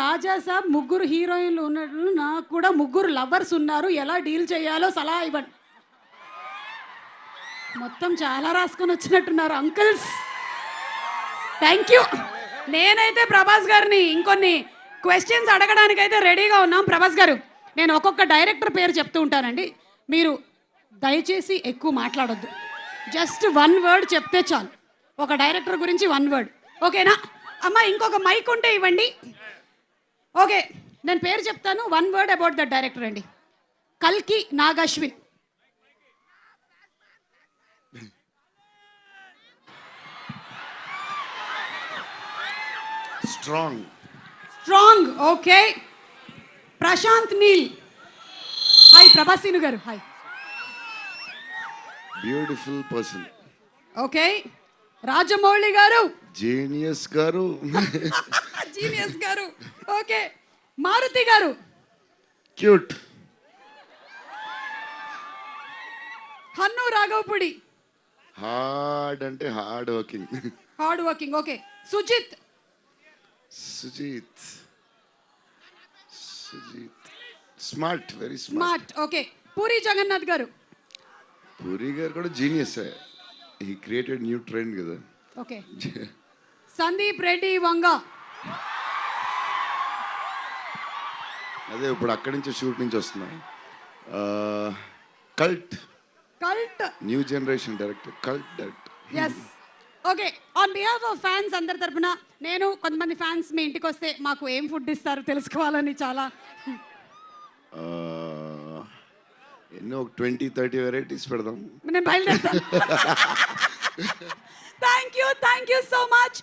రాజా సాబ్ ముగ్గురు హీరోయిన్లు ఉన్నట్లు నాకు కూడా ముగ్గురు లవర్స్ ఉన్నారు, ఎలా డీల్ చేయాలో సలహా ఇవ్వండి. మొత్తం చాలా రాసుకొని వచ్చినట్టున్నారు అంకుల్స్. Thank you. నేనైతే ప్రభాస్ గారిని ఇంకొన్ని క్వశ్చన్స్ అడగడానికైతే రెడీగా ఉన్నాం. ప్రభాస్ గారు, నేను ఒక్కొక్క డైరెక్టర్ పేరు చెప్తూ ఉంటానండి, మీరు దయచేసి ఎక్కువ మాట్లాడొద్దు, జస్ట్ 1 వర్డ్ చెప్తే చాలు. ఒక డైరెక్టర్ గురించి 1 వర్డ్, ఓకేనా? అమ్మ ఇంకొక మైక్ ఉంటే ఇవ్వండి. ఓకే, నేను పేరు చెప్తాను, 1 వర్డ్ అబౌట్ ద డైరెక్టర్ అండి. కల్కి Nag Ashwin. Strong. Okay. Prashanth Neel. Hi ప్రభాసీను గారు. Hi. Beautiful person. Okay. Rajamouli గారు. జీనియస్ గారు. జీనియస్ గారు. ఓకే. మారుతి గారు. క్యూట్. హన్ను రాఘవపుడి. హార్డ్ అంటే hard working. Okay. Sujeeth. Sujeeth smart, very smart. Okay. Puri Jagannadh గారు. పూరి గారు కూడా genius. He created new trend కదా. ఓకే. సందీప్ రెడ్డి వంగ. అదే ఇప్పుడు అక్కడి నుంచి షూట్ నుంచి వస్తున్నా. Cult new generation director, cult director. Yes. Okay. On behalf of fans అందరి తరపున, నేను కొంతమంది ఫ్యాన్స్ మీ ఇంటికి వస్తే మాకు ఏం ఫుడ్ ఇస్తారు తెలుసుకోవాలని చాలా. ఎన్నో 20-30 వెరైటీస్ పెడదాం. నేను బయలుదేరుతాను. Thank you so much.